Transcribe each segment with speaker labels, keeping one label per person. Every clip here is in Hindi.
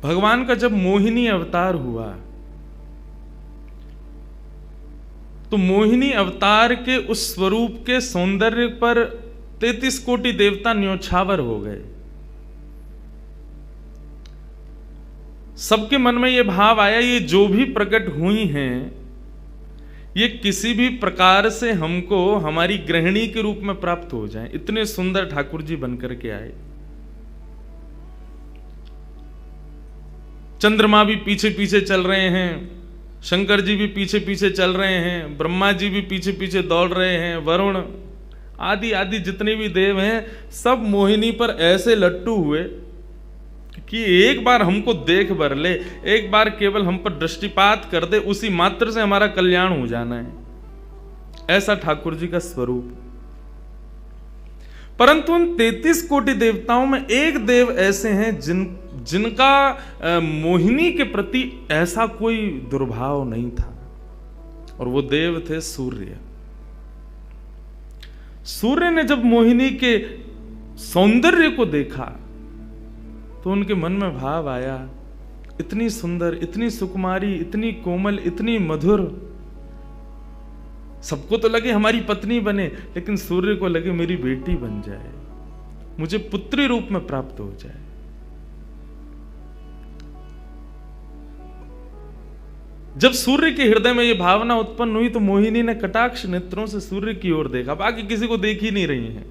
Speaker 1: भगवान का जब मोहिनी अवतार हुआ तो मोहिनी अवतार के उस स्वरूप के सौंदर्य पर 33 कोटि देवता न्योछावर हो गए। सबके मन में यह भाव आया, ये जो भी प्रकट हुई हैं ये किसी भी प्रकार से हमको हमारी गृहिणी के रूप में प्राप्त हो जाएं। इतने सुंदर ठाकुर जी बनकर के आए। चंद्रमा भी पीछे पीछे चल रहे हैं, शंकर जी भी पीछे पीछे चल रहे हैं, ब्रह्मा जी भी पीछे पीछे दौड़ रहे हैं, वरुण आदि आदि जितने भी देव हैं सब मोहिनी पर ऐसे लट्टू हुए कि एक बार हमको देख बर ले, एक बार केवल हम पर दृष्टिपात कर दे, उसी मात्र से हमारा कल्याण हो जाना है। ऐसा ठाकुर जी का स्वरूप। परंतु उन 33 कोटि देवताओं में एक देव ऐसे हैं जिनका मोहिनी के प्रति ऐसा कोई दुर्भाव नहीं था, और वो देव थे सूर्य। सूर्य ने जब मोहिनी के सौंदर्य को देखा तो उनके मन में भाव आया, इतनी सुंदर, इतनी सुकुमारी, इतनी कोमल, इतनी मधुर। सबको तो लगे हमारी पत्नी बने, लेकिन सूर्य को लगे मेरी बेटी बन जाए, मुझे पुत्री रूप में प्राप्त हो जाए। जब सूर्य के हृदय में यह भावना उत्पन्न हुई तो मोहिनी ने कटाक्ष नेत्रों से सूर्य की ओर देखा, बाकी किसी को देख ही नहीं रही हैं,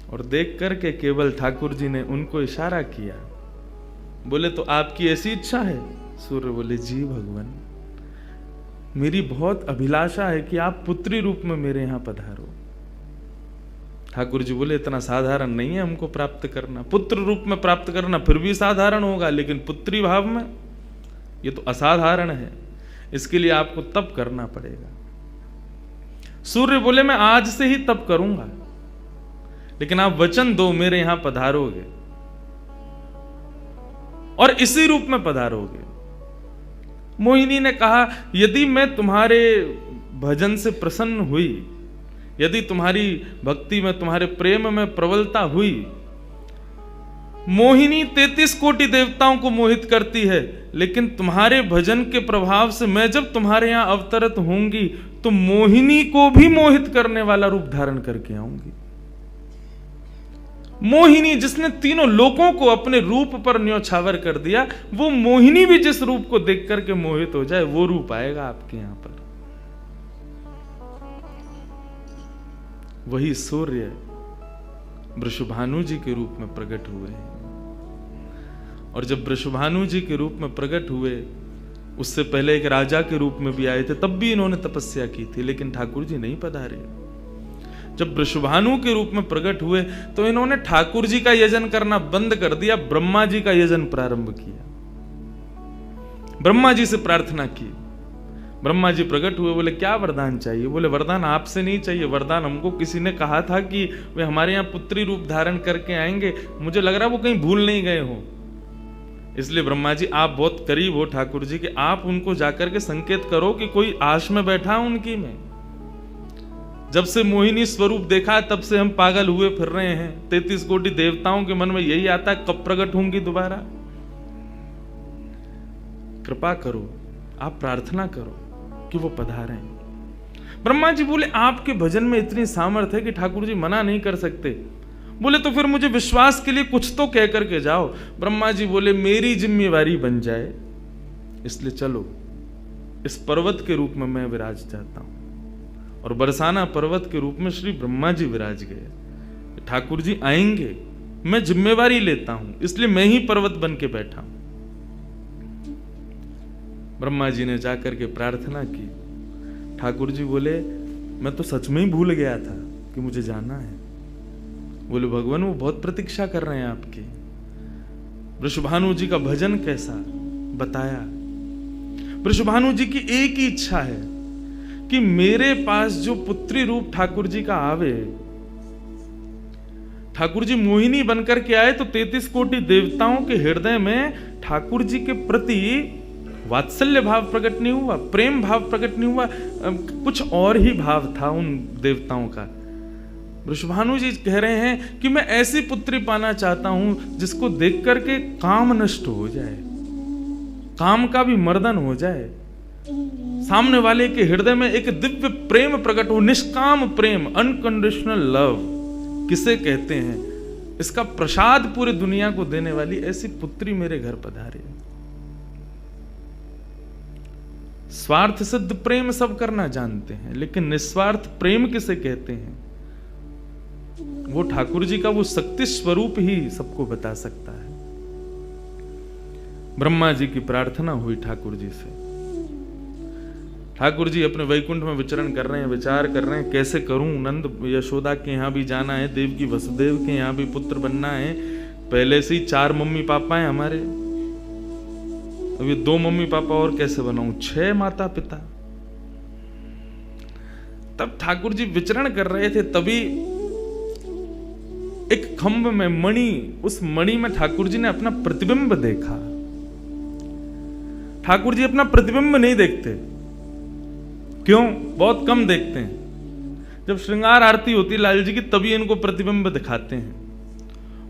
Speaker 1: और देख करके केवल ठाकुर जी ने उनको इशारा किया, बोले तो आपकी ऐसी इच्छा है? सूर्य बोले जी भगवान, मेरी बहुत अभिलाषा है कि आप पुत्री रूप में मेरे यहां पधारो। ठाकुर जी बोले इतना साधारण नहीं है हमको प्राप्त करना, पुत्र रूप में प्राप्त करना फिर भी साधारण होगा, लेकिन पुत्री भाव में ये तो असाधारण है, इसके लिए आपको तप करना पड़ेगा। सूर्य बोले मैं आज से ही तप करूंगा, लेकिन आप वचन दो मेरे यहां पधारोगे और इसी रूप में पधारोगे। मोहिनी ने कहा यदि मैं तुम्हारे भजन से प्रसन्न हुई, यदि तुम्हारी भक्ति में, तुम्हारे प्रेम में प्रबलता हुई, मोहिनी 33 कोटि देवताओं को मोहित करती है, लेकिन तुम्हारे भजन के प्रभाव से मैं जब तुम्हारे यहां अवतरित होंगी तो मोहिनी को भी मोहित करने वाला रूप धारण करके आऊंगी। मोहिनी जिसने तीनों लोकों को अपने रूप पर न्योछावर कर दिया, वो मोहिनी भी जिस रूप को देख करके मोहित हो जाए, वो रूप आएगा आपके यहां पर। वही सूर्य वृषभानु जी के रूप में प्रकट हुए हैं, और जब वृषभानु जी के रूप में प्रकट हुए, उससे पहले एक राजा के रूप में भी आए थे, तब भी इन्होंने तपस्या की थी, लेकिन ठाकुर जी नहीं पधारे। जब वृषभानु के रूप में प्रकट हुए तो इन्होंने ठाकुर जी का यजन करना बंद कर दिया, ब्रह्मा जी का यजन प्रारंभ किया, ब्रह्मा जी से प्रार्थना की। ब्रह्मा जी प्रकट हुए, बोले क्या वरदान चाहिए? बोले वरदान आपसे नहीं चाहिए, वरदान हमको किसी ने कहा था कि वे हमारे यहाँ पुत्री रूप धारण करके आएंगे, मुझे लग रहा है वो कहीं भूल नहीं गए हो, इसलिए ब्रह्मा जी आप बहुत करीब हो ठाकुर जी के, आप उनको जाकर के संकेत करो कि कोई आश में बैठा उनकी में। जब से मोहिनी स्वरूप देखा तब से हम पागल हुए फिर रहे हैं, 33 कोटि देवताओं के मन में यही आता है कब प्रकट होंगी दोबारा। कृपा करो, आप प्रार्थना करो कि वो पधारें। ब्रह्मा जी बोले आपके भजन में इतनी सामर्थ्य है कि ठाकुर जी मना नहीं कर सकते। बोले तो फिर मुझे विश्वास के लिए कुछ तो कह करके जाओ। ब्रह्मा जी बोले मेरी जिम्मेवारी बन जाए, इसलिए चलो इस पर्वत के रूप में मैं विराज जाता हूं। और बरसाना पर्वत के रूप में श्री ब्रह्मा जी विराज गए। ठाकुर जी आएंगे, मैं जिम्मेवारी लेता हूं, इसलिए मैं ही पर्वत बन के बैठा हूं। ब्रह्मा जी ने जाकर के प्रार्थना की। ठाकुर जी बोले मैं तो सच में ही भूल गया था कि मुझे जाना है। बोले भगवान वो बहुत प्रतीक्षा कर रहे हैं आपकी। वृषभानु जी का भजन कैसा बताया। वृषभानु जी की एक ही इच्छा है कि मेरे पास जो पुत्री रूप ठाकुर जी का आवे, ठाकुर जी मोहिनी बनकर के आए तो 33 कोटि देवताओं के हृदय में ठाकुर जी के प्रति वात्सल्य भाव प्रकट नहीं हुआ, प्रेम भाव प्रकट नहीं हुआ, कुछ और ही भाव था उन देवताओं का। वृषभानु जी कह रहे हैं कि मैं ऐसी पुत्री पाना चाहता हूं जिसको देख करके काम नष्ट हो जाए, काम का भी मर्दन हो जाए, सामने वाले के हृदय में एक दिव्य प्रेम प्रकट हो, निष्काम प्रेम, अनकंडीशनल लव किसे कहते हैं, इसका प्रसाद पूरी दुनिया को देने वाली ऐसी पुत्री मेरे घर पधारे। स्वार्थ सिद्ध प्रेम सब करना जानते हैं, लेकिन निस्वार्थ प्रेम किसे कहते हैं, वो ठाकुर जी का वो शक्ति स्वरूप ही सबको बता सकता है। ब्रह्मा जी की प्रार्थना हुई ठाकुर जी से। ठाकुर जी अपने वैकुंठ में विचरण कर रहे हैं, विचार कर रहे हैं कैसे करूं, नंद यशोदा के यहां भी जाना है, देवकी वसुदेव के यहां भी पुत्र बनना है, पहले से ही 4 मम्मी पापा हैं हमारे, अब ये 2 मम्मी पापा और कैसे बनाऊं, 6 माता पिता। तब ठाकुर जी विचरण कर रहे थे, तभी एक खंभ में मणि, उस मणि में ठाकुर जी ने अपना प्रतिबिंब देखा। ठाकुर जी अपना प्रतिबिंब नहीं देखते, क्यों? बहुत कम देखते हैं। जब श्रृंगार आरती होती लाल जी की तभी इनको प्रतिबिंब दिखाते हैं,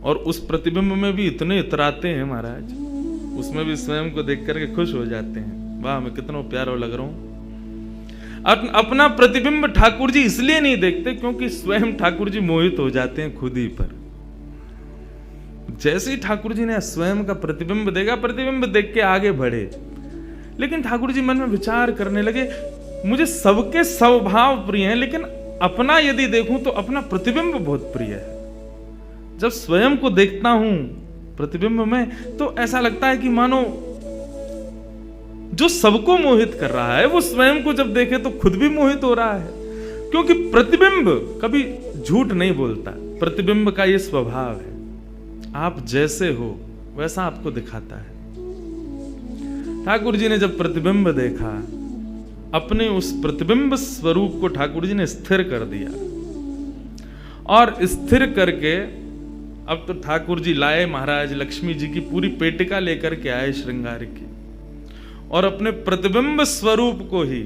Speaker 1: और उस प्रतिबिंब में भी इतने इतराते हैं महाराज, उसमें भी स्वयं को देख करके खुश हो जाते हैं, वाह मैं कितना प्यारा लग रहा हूं। अपना प्रतिबिंब ठाकुर जी इसलिए नहीं देखते क्योंकि स्वयं ठाकुर जी मोहित हो जाते हैं खुद ही पर। जैसे ही ठाकुर जी ने स्वयं का प्रतिबिंब देखा, प्रतिबिंब देख के आगे बढ़े, लेकिन ठाकुर जी मन में विचार करने लगे, मुझे सबके स्वभाव प्रिय हैं, लेकिन अपना यदि देखूं तो अपना प्रतिबिंब बहुत प्रिय है। जब स्वयं को देखता हूं प्रतिबिंब में तो ऐसा लगता है कि मानो जो सबको मोहित कर रहा है वो स्वयं को जब देखे तो खुद भी मोहित हो रहा है, क्योंकि प्रतिबिंब कभी झूठ नहीं बोलता। प्रतिबिंब का ये स्वभाव है, आप जैसे हो वैसा आपको दिखाता है। ठाकुर जी ने जब प्रतिबिंब देखा, अपने उस प्रतिबिंब स्वरूप को ठाकुर जी ने स्थिर कर दिया, और स्थिर करके अब तो ठाकुर जी लाए महाराज लक्ष्मी जी की पूरी पेटिका लेकर के आए श्रृंगार की, और अपने प्रतिबिंब स्वरूप को ही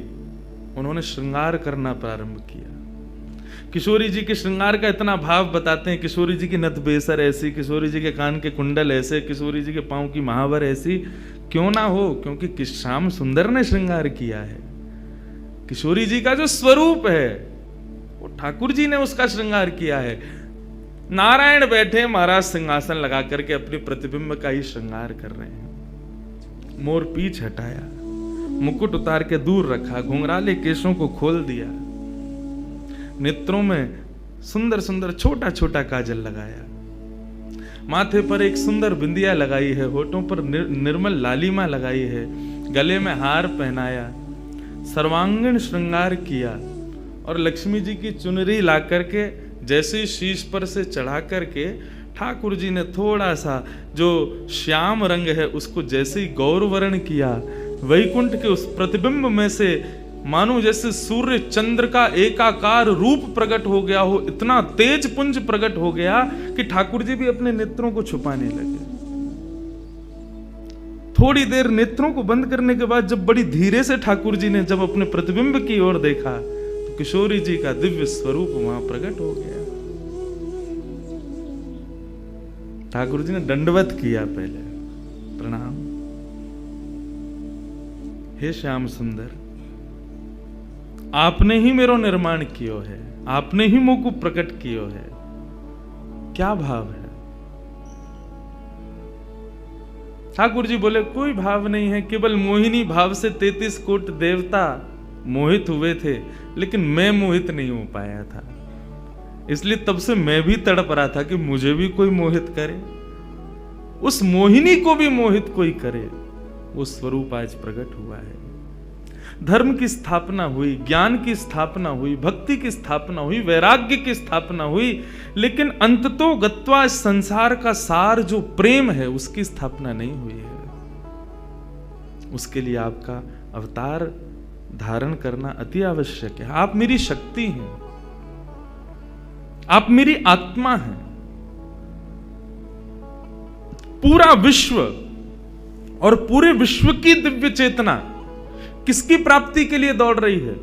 Speaker 1: उन्होंने श्रृंगार करना प्रारंभ किया। किशोरी जी के श्रृंगार का इतना भाव बताते हैं, किशोरी जी की नथ बेसर ऐसी, किशोरी जी के कान के कुंडल ऐसे, किशोरी जी के पांव की महावर ऐसी, क्यों ना हो, क्योंकि श्याम सुंदर ने श्रृंगार किया है। किशोरी जी का जो स्वरूप है वो ठाकुर जी ने उसका श्रृंगार किया है। नारायण बैठे महाराज सिंहासन लगा करके अपने प्रतिबिंब का ही श्रृंगार कर रहे हैं। मोर पीछ हटाया, मुकुट उतार के दूर रखा, घुंघराले केशों को खोल दिया, नेत्रों में सुंदर सुंदर छोटा छोटा काजल लगाया, माथे पर एक सुंदर बिंदिया लगाई है, होठों पर निर्मल लालिमा लगाई है, गले में हार पहनाया, सर्वांगीण श्रृंगार किया, और लक्ष्मी जी की चुनरी ला करके जैसे शीश पर से चढ़ा करके ठाकुर जी ने थोड़ा सा जो श्याम रंग है उसको जैसे ही गौरवर्ण किया, वैकुंठ के उस प्रतिबिंब में से मानो जैसे सूर्य चंद्र का एकाकार रूप प्रकट हो गया हो, इतना तेज पुंज प्रकट हो गया कि ठाकुर जी भी अपने नेत्रों को छुपाने लगे। थोड़ी देर नेत्रों को बंद करने के बाद जब बड़ी धीरे से ठाकुर जी ने जब अपने प्रतिबिंब की ओर देखा तो किशोरी जी का दिव्य स्वरूप वहां प्रकट हो गया। ठाकुर जी ने दंडवत किया, पहले प्रणाम, हे श्याम सुंदर, आपने ही मेरो निर्माण कियो है, आपने ही मुझ को प्रकट कियो है। क्या भाव है? ठाकुर जी बोले कोई भाव नहीं है, केवल मोहिनी भाव से 33 कोट देवता मोहित हुए थे, लेकिन मैं मोहित नहीं हो पाया था, इसलिए तब से मैं भी तड़प रहा था कि मुझे भी कोई मोहित करे, उस मोहिनी को भी मोहित कोई करे। वो स्वरूप आज प्रकट हुआ है। धर्म की स्थापना हुई, ज्ञान की स्थापना हुई, भक्ति की स्थापना हुई, वैराग्य की स्थापना हुई, लेकिन अंततो गत्वा इस संसार का सार जो प्रेम है उसकी स्थापना नहीं हुई है। उसके लिए आपका अवतार धारण करना अति आवश्यक है। आप मेरी शक्ति हैं, आप मेरी आत्मा हैं। पूरा विश्व और पूरे विश्व की दिव्य चेतना किसकी प्राप्ति के लिए दौड़ रही है?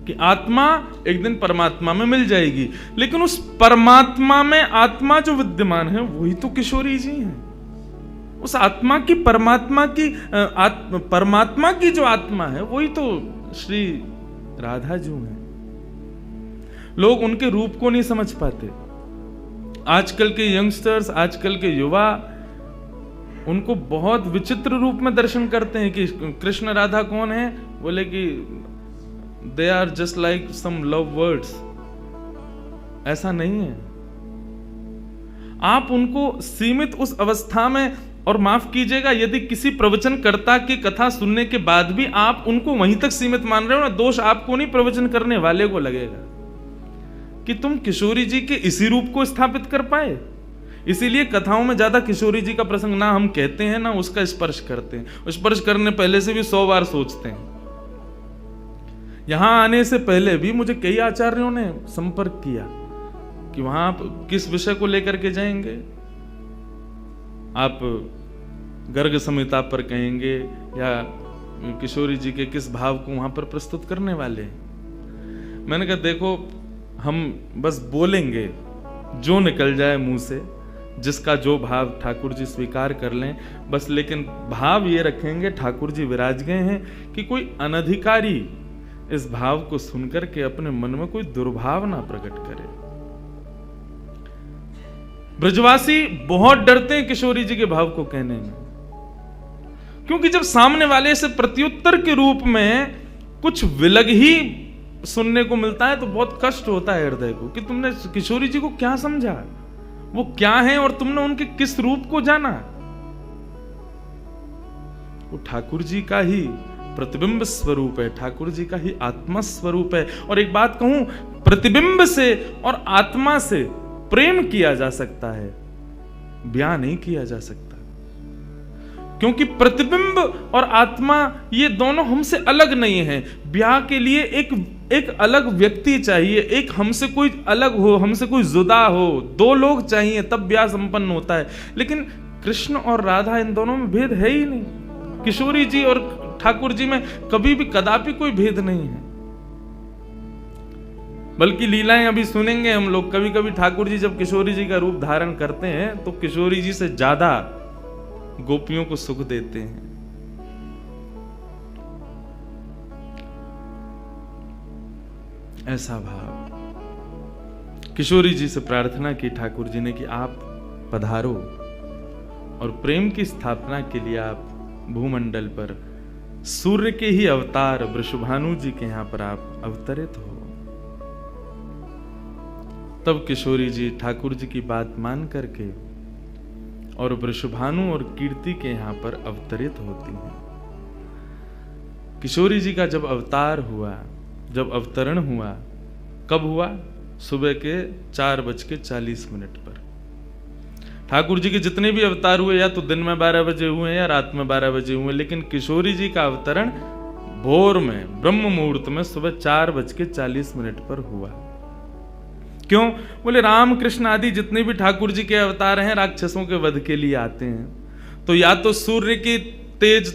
Speaker 1: कि आत्मा एक दिन परमात्मा में मिल जाएगी, लेकिन उस परमात्मा में आत्मा जो विद्यमान है वही तो किशोरी जी हैं। उस आत्मा की परमात्मा की जो आत्मा है वही तो श्री राधा जी हैं। लोग उनके रूप को नहीं समझ पाते। आजकल के यंगस्टर्स, आजकल के युवा उनको बहुत विचित्र रूप में दर्शन करते हैं कि कृष्ण राधा कौन है, बोले कि they are just like some love words. ऐसा नहीं है। आप उनको सीमित उस अवस्था में, और माफ कीजिएगा यदि किसी प्रवचनकर्ता की कथा सुनने के बाद भी आप उनको वहीं तक सीमित मान रहे हो ना, दोष आपको नहीं, प्रवचन करने वाले को लगेगा कि तुम किशोरी जी के इसी रूप को स्थापित कर पाए। इसीलिए कथाओं में ज्यादा किशोरी जी का प्रसंग ना हम कहते हैं ना उसका स्पर्श करते हैं। स्पर्श करने पहले से भी 100 बार सोचते हैं। यहां आने से पहले भी मुझे कई आचार्यों ने संपर्क किया कि वहां आप किस विषय को लेकर के जाएंगे, आप गर्ग संहिता पर कहेंगे या किशोरी जी के किस भाव को वहां पर प्रस्तुत करने वाले हैं। मैंने कहा देखो, हम बस बोलेंगे जो निकल जाए मुंह से, जिसका जो भाव ठाकुर जी स्वीकार कर लें बस, लेकिन भाव ये रखेंगे ठाकुर जी विराज गए हैं कि कोई अनधिकारी इस भाव को सुनकर के अपने मन में कोई दुर्भाव ना प्रकट करे। ब्रजवासी बहुत डरते हैं किशोरी जी के भाव को कहने में, क्योंकि जब सामने वाले से प्रत्युत्तर के रूप में कुछ विलग ही सुनने को मिलता है तो बहुत कष्ट होता है हृदय को कि तुमने किशोरी जी को क्या समझा, वो क्या है और तुमने उनके किस रूप को जाना। वो ठाकुर जी का ही प्रतिबिंब स्वरूप है, ठाकुर जी का ही आत्मा स्वरूप है। और एक बात कहूं, प्रतिबिंब से और आत्मा से प्रेम किया जा सकता है, ब्याह नहीं किया जा सकता, क्योंकि प्रतिबिंब और आत्मा ये दोनों हमसे अलग नहीं है। ब्याह के लिए एक अलग व्यक्ति चाहिए, एक हमसे कोई अलग हो, हमसे कोई जुदा हो, 2 लोग चाहिए तब ब्याह संपन्न होता है। लेकिन कृष्ण और राधा, इन दोनों में भेद है ही नहीं। किशोरी जी और ठाकुर जी में कभी भी कदापि कोई भेद नहीं है। बल्कि लीलाएं अभी सुनेंगे हम लोग, कभी कभी ठाकुर जी जब किशोरी जी का रूप धारण करते हैं तो किशोरी जी से ज्यादा गोपियों को सुख देते हैं। ऐसा भाव किशोरी जी से प्रार्थना की ठाकुर जी ने कि आप पधारो और प्रेम की स्थापना के लिए आप भूमंडल पर सूर्य के ही अवतार वृषभानु जी के यहां पर आप अवतरित हो। तब किशोरी जी ठाकुर जी की बात मान करके और वृषभानु और कीर्ति के यहां पर अवतरित होती हैं। किशोरी जी का जब अवतार हुआ, जब अवतरण हुआ, कब हुआ? सुबह के 4:40 पर। ठाकुर जी के जितने भी अवतार हुए या तो दिन में 12 बजे हुए या रात में 12 बजे हुए, लेकिन किशोरी जी का अवतरण भोर में ब्रह्म मुहूर्त में सुबह 4:40 पर हुआ। क्यों? बोले राम कृष्ण आदि जितने भी ठाकुर जी के अवतार हैं राक्षसों के वध के लिए आते हैं, तो या तो सूर्य की तेज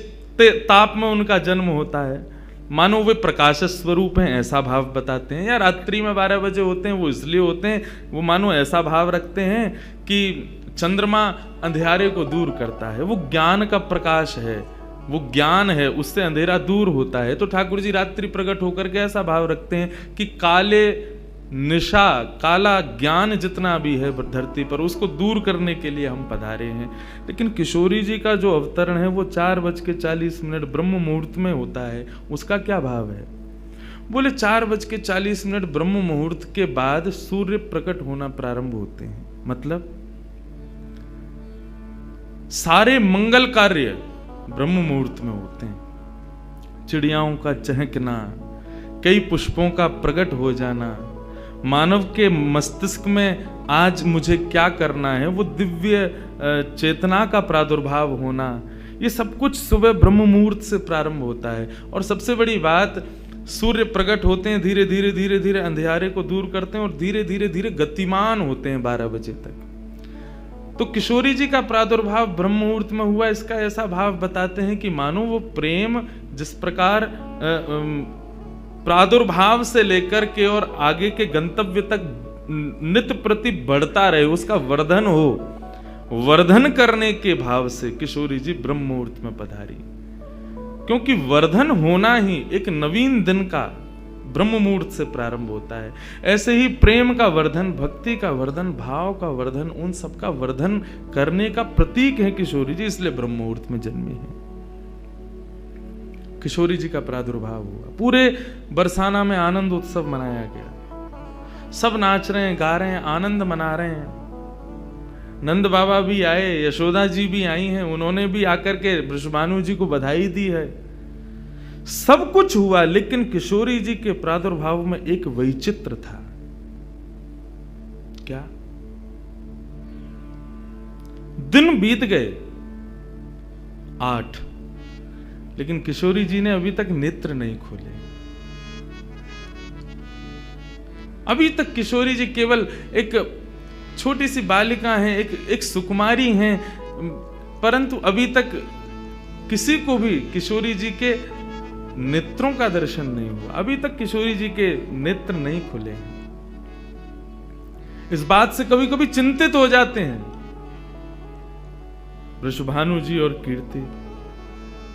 Speaker 1: ताप में उनका जन्म होता है, मानो वे प्रकाश स्वरूप हैं ऐसा भाव बताते हैं, या रात्रि में 12 बजे होते हैं वो इसलिए होते हैं, वो मानो ऐसा भाव रखते हैं कि चंद्रमा अंधेरे को दूर करता है, वो ज्ञान का प्रकाश है, वो ज्ञान है, उससे अंधेरा दूर होता है। तो ठाकुर जी रात्रि प्रकट होकर के ऐसा भाव रखते हैं कि काले निशा, काला ज्ञान जितना भी है धरती पर, उसको दूर करने के लिए हम पधारे हैं। लेकिन किशोरी जी का जो अवतरण है वो 4:40 ब्रह्म मुहूर्त में होता है, उसका क्या भाव है? बोले 4:40 ब्रह्म मुहूर्त के बाद सूर्य प्रकट होना प्रारंभ होते हैं। मतलब सारे मंगल कार्य ब्रह्म मुहूर्त में होते हैं। चिड़ियाओं का चहकना, कई पुष्पों का प्रकट हो जाना, मानव के मस्तिष्क में आज मुझे क्या करना है, वो दिव्य चेतना का प्रादुर्भाव होना, ये सब कुछ सुबह ब्रह्म मुहूर्त से प्रारंभ होता है। और सबसे बड़ी बात, सूर्य प्रकट होते हैं, धीरे धीरे धीरे धीरे अंधेरे को दूर करते हैं और धीरे धीरे धीरे गतिमान होते हैं 12 बजे तक। तो किशोरी जी का प्रादुर्भाव ब्रह्म मुहूर्त में हुआ, इसका ऐसा भाव बताते हैं कि मानो वो प्रेम जिस प्रकार प्रादुर्भाव से लेकर के और आगे के गंतव्य तक नित्य प्रति बढ़ता रहे, उसका वर्धन हो, वर्धन करने के भाव से किशोरी जी ब्रह्म मुहूर्त में पधारी। क्योंकि वर्धन होना ही एक नवीन दिन का ब्रह्म मुहूर्त से प्रारंभ होता है। ऐसे ही प्रेम का वर्धन, भक्ति का वर्धन, भाव का वर्धन, उन सब का वर्धन करने का प्रतीक है किशोरी जी, इसलिए ब्रह्म मुहूर्त में जन्मी है। किशोरी जी का प्रादुर्भाव हुआ, पूरे बरसाना में आनंद उत्सव मनाया गया, सब नाच रहे हैं, गा रहे हैं, आनंद मना रहे हैं। नंद बाबा भी आए, यशोदा जी भी आई हैं, उन्होंने भी आकर के वृषभानु जी को बधाई दी है। सब कुछ हुआ, लेकिन किशोरी जी के प्रादुर्भाव में एक वैचित्र था। क्या? दिन बीत गए 8, लेकिन किशोरी जी ने अभी तक नेत्र नहीं खोले। अभी तक किशोरी जी केवल एक छोटी सी बालिका हैं, एक सुकुमारी हैं, परंतु अभी तक किसी को भी किशोरी जी के नेत्रों का दर्शन नहीं हुआ। अभी तक किशोरी जी के नेत्र नहीं खुले हैं। इस बात से कभी कभी चिंतित हो जाते हैं वृषभानु जी और कीर्ति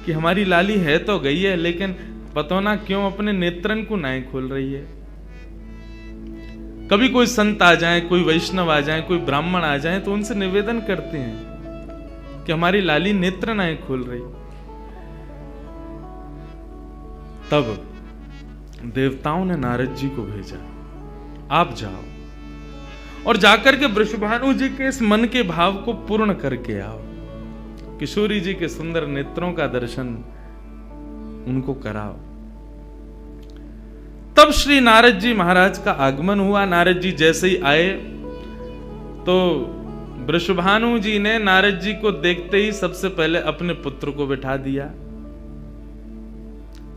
Speaker 1: कि हमारी लाली है तो गई है, लेकिन पता ना क्यों अपने नेत्रन को नहीं खोल रही है। कभी कोई संत आ जाए, कोई वैष्णव आ जाए, कोई ब्राह्मण आ जाए, तो उनसे निवेदन करते हैं कि हमारी लाली नेत्र नहीं खोल रही। तब देवताओं ने नारद जी को भेजा, आप जाओ और जाकर के वृषभानु जी के इस मन के भाव को पूर्ण करके आओ, किशोरी जी के सुंदर नेत्रों का दर्शन उनको कराओ। तब श्री नारद जी महाराज का आगमन हुआ। नारद जी जैसे ही आए तो वृषभानु जी ने नारद जी को देखते ही सबसे पहले अपने पुत्र को बिठा दिया।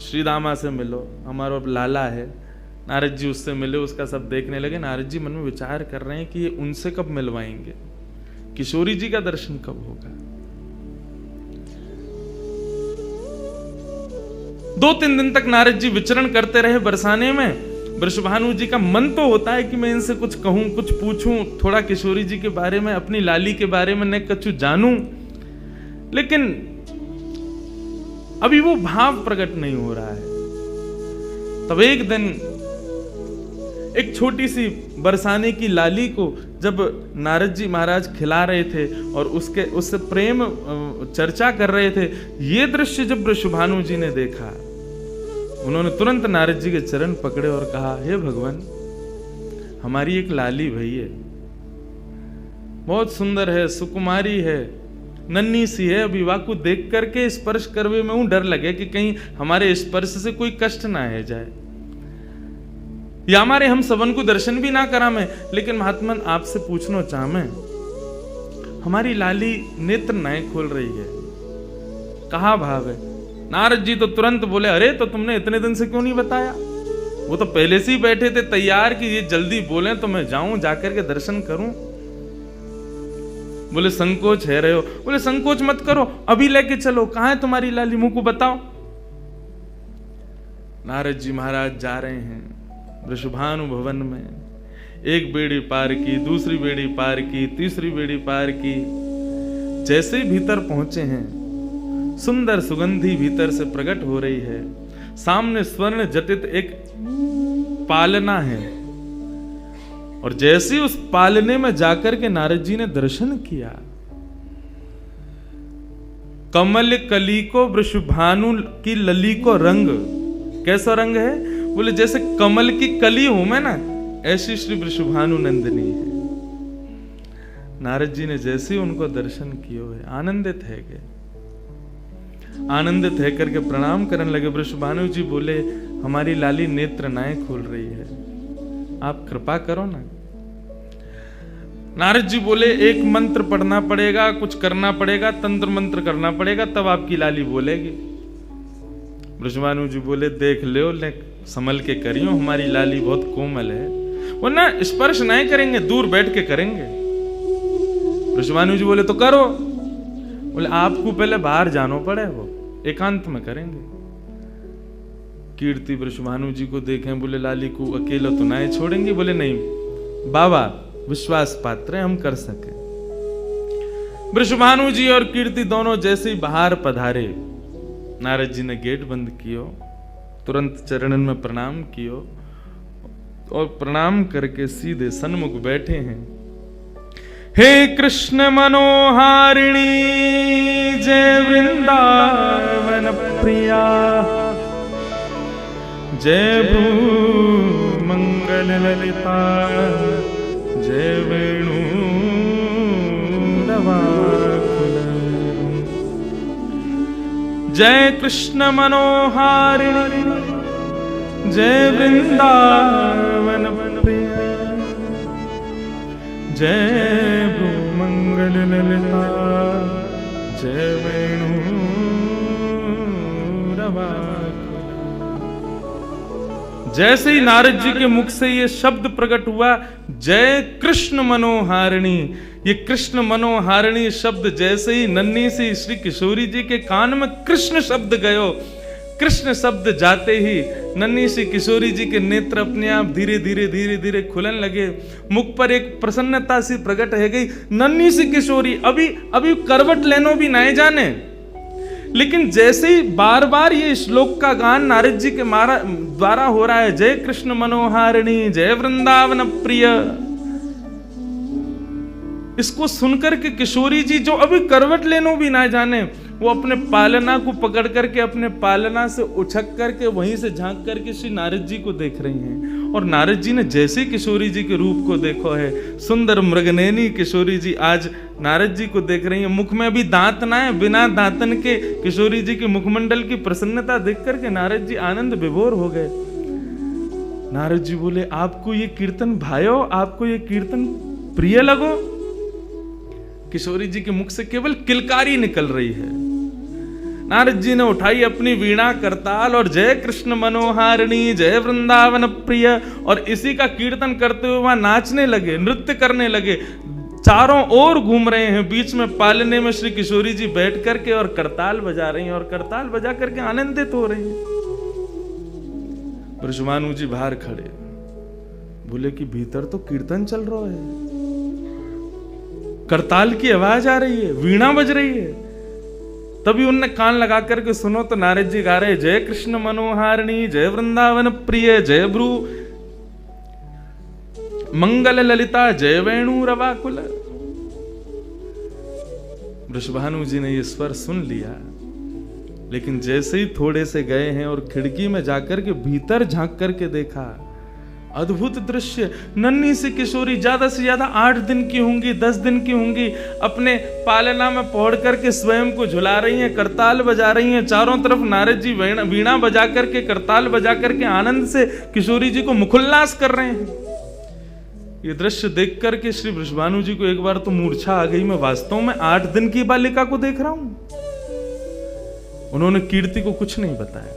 Speaker 1: श्री दामा से मिलो, हमारा लाला है। नारद जी उससे मिले, उसका सब देखने लगे। नारद जी मन में विचार कर रहे हैं कि ये उनसे कब मिलवाएंगे, किशोरी जी का दर्शन कब होगा। 2-3 दिन तक नारद जी विचरण करते रहे बरसाने में। वृषभानु जी का मन तो होता है कि मैं इनसे कुछ कहूं, कुछ पूछूं, थोड़ा किशोरी जी के बारे में, अपनी लाली के बारे में न कछु जानूं, लेकिन अभी वो भाव प्रकट नहीं हो रहा है। तब एक दिन एक छोटी सी बरसाने की लाली को जब नारद जी महाराज खिला रहे थे और उससे प्रेम चर्चा कर रहे थे, ये दृश्य जब वृषभानु जी ने देखा, उन्होंने तुरंत नारद जी के चरण पकड़े और कहा, हे भगवान, हमारी एक लाली भई है, बहुत सुंदर है, सुकुमारी है, नन्ही सी है, अभी वाकु देख करके स्पर्श करवे में डर लगे कि कहीं हमारे स्पर्श से कोई कष्ट ना है जाए, या हमारे हम सबन को दर्शन भी ना करा में। लेकिन महात्मन आपसे पूछना चाह मैं, हमारी लाली नेत्र नहीं खोल रही है, कहा भाव है? नारद जी तो तुरंत बोले, अरे तो तुमने इतने दिन से क्यों नहीं बताया? वो तो पहले से ही बैठे थे तैयार कि ये जल्दी बोले तो मैं जाऊं, जाकर के दर्शन करूं। बोले संकोच है रहे हो? बोले संकोच मत करो, अभी लेके चलो। कहां है तुम्हारी लाली, मुंह को बताओ। नारद जी महाराज जा रहे हैं वृषभानु भवन में। एक बेड़ी पार की, दूसरी बेड़ी पार की, तीसरी बेड़ी पार की। जैसे ही भीतर पहुंचे हैं, सुंदर सुगंधी भीतर से प्रकट हो रही है। सामने स्वर्ण जटित एक पालना है, और जैसे उस पालने में जाकर के नारद जी ने दर्शन किया, कमल कली को वृषभानु की लली को रंग, कैसा रंग है? बोले जैसे कमल की कली हो मैं ना, ऐसी श्री वृषभानु नंदिनी है। नारद जी ने जैसे ही उनको दर्शन किए हुए आनंदित है गए, आनंदित है करके प्रणाम करने लगे। वृषभानु जी बोले, हमारी लाली नेत्र नाए खोल रही है, आप कृपा करो ना। नारद जी बोले, एक मंत्र पढ़ना पड़ेगा, कुछ करना पड़ेगा, तंत्र मंत्र करना पड़ेगा, तब आपकी लाली बोलेगी। वृषभानु जी बोले, देख लो, ले संभल के करियो, हमारी लाली बहुत कोमल है, वो ना स्पर्श नहीं करेंगे, दूर बैठ के करेंगे। वृषभानु जी बोले, तो करो। बोले आपको पहले बाहर जानो पड़े, वो एकांत में करेंगे। कीर्ति वृषभानु जी को देखें, बोले लाली को अकेला तो ना छोड़ेंगे? बोले नहीं बाबा, विश्वास पात्र है, हम कर सके। वृषभानु जी और कीर्ति दोनों जैसे ही बाहर पधारे, नारद जी ने गेट बंद कियो, तुरंत चरणन में प्रणाम कियो और प्रणाम करके सीधे सन्मुख बैठे हैं। हे कृष्ण मनोहारिणी जय वृंदावन प्रिया, जय भ्रू मंगल ललिता, जय वेणु रवाकुल, जय कृष्ण मनोहारिणी जय वृंदावन प्रिया, जय भ्रू मंगल ललिता, जय वेणु रवाकुल। जैसे ही नारद जी के मुख से ये शब्द प्रकट हुआ, जय कृष्ण मनोहारिणी, ये कृष्ण मनोहारिणी शब्द जैसे ही नन्ही सी श्री किशोरी जी के कान में कृष्ण शब्द गयो, कृष्ण शब्द जाते ही नन्ही सी किशोरी जी के नेत्र अपने आप धीरे धीरे धीरे धीरे खुलन लगे, मुख पर एक प्रसन्नता सी प्रकट है गई। नन्ही सी किशोरी अभी करवट लेनो भी नहीं जाने, लेकिन जैसे ही बार बार ये श्लोक का गान नारद जी के द्वारा हो रहा है, जय कृष्ण मनोहारिणी जय वृंदावन प्रिय, इसको सुनकर के किशोरी जी जो अभी करवट लेनो भी ना जाने, वो अपने पालना को पकड़ करके अपने पालना से उछक करके वहीं से झांक करके श्री नारद जी को देख रही हैं। और नारद जी ने जैसे किशोरी जी के रूप को देखो है, सुंदर मृगनयनी किशोरी जी आज नारद जी को देख रही हैं। मुख में भी दांत ना है, बिना दांतन के किशोरी जी के मुखमंडल की प्रसन्नता देख करके नारद जी आनंद विभोर हो गए। नारद जी बोले, आपको ये कीर्तन भायो, आपको ये कीर्तन प्रिय लगो? किशोरी जी के मुख से केवल किलकारी निकल रही है। नारद जी ने उठाई अपनी वीणा करताल और जय कृष्ण मनोहारिणी जय वृंदावन प्रिय, और इसी का कीर्तन करते हुए वहां नाचने लगे, नृत्य करने लगे, चारों ओर घूम रहे हैं। बीच में पालने में श्री किशोरी जी बैठ करके और करताल बजा रही हैं और करताल बजा करके आनंदित हो रही हैं। वृषभानु जी बाहर खड़े, बोले कि भीतर तो कीर्तन चल रहा है, करताल की आवाज आ रही है, वीणा बज रही है। तभी उनने कान लगा करके सुनो तो नारद जी गा रहे, जय कृष्ण मनोहारिणी जय वृंदावन प्रिय, जय भ्रू मंगल ललिता, जय वेणु रवाकुल। वृषभानु जी ने ये स्वर सुन लिया, लेकिन जैसे ही थोड़े से गए हैं और खिड़की में जाकर के भीतर झांक करके देखा, अद्भुत दृश्य। नन्ही सी किशोरी, ज्यादा से ज्यादा 8 दिन की होंगी, 10 दिन की होंगी, अपने पालना में पौड़ करके स्वयं को झुला रही हैं, करताल बजा रही हैं। चारों तरफ नारद जी वीणा बजा करके, करताल बजा करके आनंद से किशोरी जी को मुखोल्लास कर रहे हैं। ये दृश्य देख करके श्री वृषभानु जी को एक बार तो मूर्छा आ गई, मैं वास्तव में 8 दिन की बालिका को देख रहा हूं। उन्होंने कीर्ति को कुछ नहीं बताया।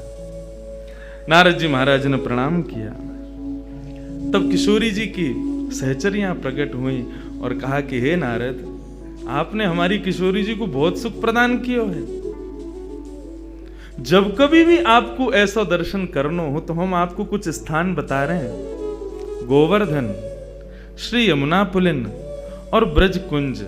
Speaker 1: नारद जी महाराज ने प्रणाम किया, तब किशोरी जी की सहचरियां प्रकट हुई और कहा कि हे नारद, आपने हमारी किशोरी जी को बहुत सुख प्रदान किया है। जब कभी भी आपको ऐसा दर्शन करना हो तो हम आपको कुछ स्थान बता रहे हैं। गोवर्धन, श्री यमुना पुलिन और ब्रज कुंज,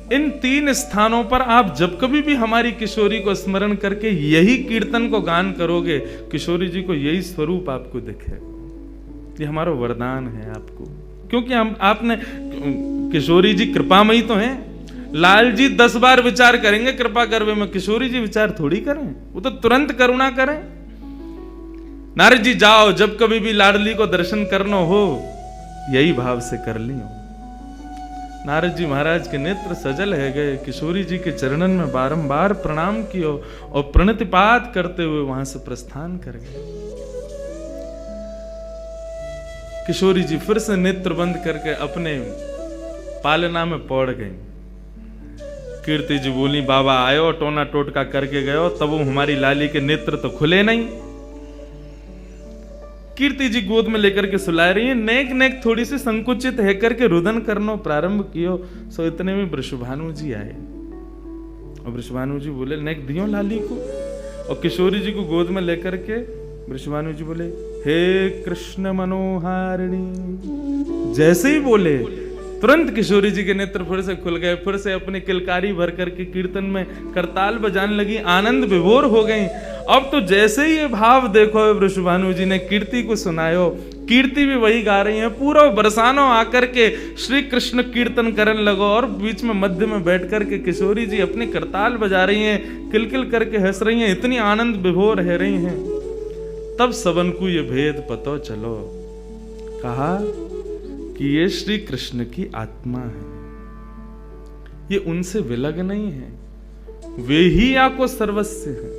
Speaker 1: इन 3 स्थानों पर आप जब कभी भी हमारी किशोरी को स्मरण करके यही कीर्तन को गान करोगे, किशोरी जी को यही स्वरूप आपको दिखेगा। ये हमारा वरदान है आपको, क्योंकि आपने, किशोरी जी कृपामयी तो हैं। लाल जी 10 बार विचार करेंगे कृपा करवे में, किशोरी जी विचार थोड़ी करें, वो तो तुरंत करुणा करें। नारद जी जाओ, जब कभी भी लाडली को दर्शन करना हो यही भाव से कर लियो। नारद जी महाराज के नेत्र सजल है गए, किशोरी जी के चरणन में बारंबार प्रणाम कियो और प्रणतिपात करते हुए वहां से प्रस्थान कर गए। किशोरी जी फिर से नेत्र बंद करके अपने पालना में पौड़ गई। कीर्ति जी बोली, बाबा आयो टोना टोटका करके गयो, तब वो हमारी लाली के नेत्र तो खुले नहीं। कीर्ति जी गोद में लेकर के सुला रही है, नेक नेक थोड़ी सी संकुचित है करके रुदन करना प्रारंभ कियो। सो इतने में वृषभानु जी आए और वृषभानु जी बोले, नेक दियो लाली को, और किशोरी जी को गोद में लेकर के वृषभानु जी बोले, हे कृष्ण मनोहारिणी। जैसे ही बोले तुरंत किशोरी जी के नेत्र फिर से खुल गए, फिर से अपनी किलकारी भर करके कीर्तन में करताल बजाने लगी, आनंद विभोर हो गई। अब तो जैसे ही ये भाव देखो वृषभानु जी ने कीर्ति को सुनायो, कीर्ति भी वही गा रही है, पूरा बरसानो आकर के श्री कृष्ण कीर्तन करने लगो, और बीच में मध्य में बैठ करके किशोरी जी अपनी करताल बजा रही हैं, किलकिल करके हंस रही हैं, इतनी आनंद विभोर रह रही हैं। तब सबन को ये भेद पतो चलो, कहा कि ये श्री कृष्ण की आत्मा है, ये उनसे विलग नहीं है, वे ही या को सर्वस्व है।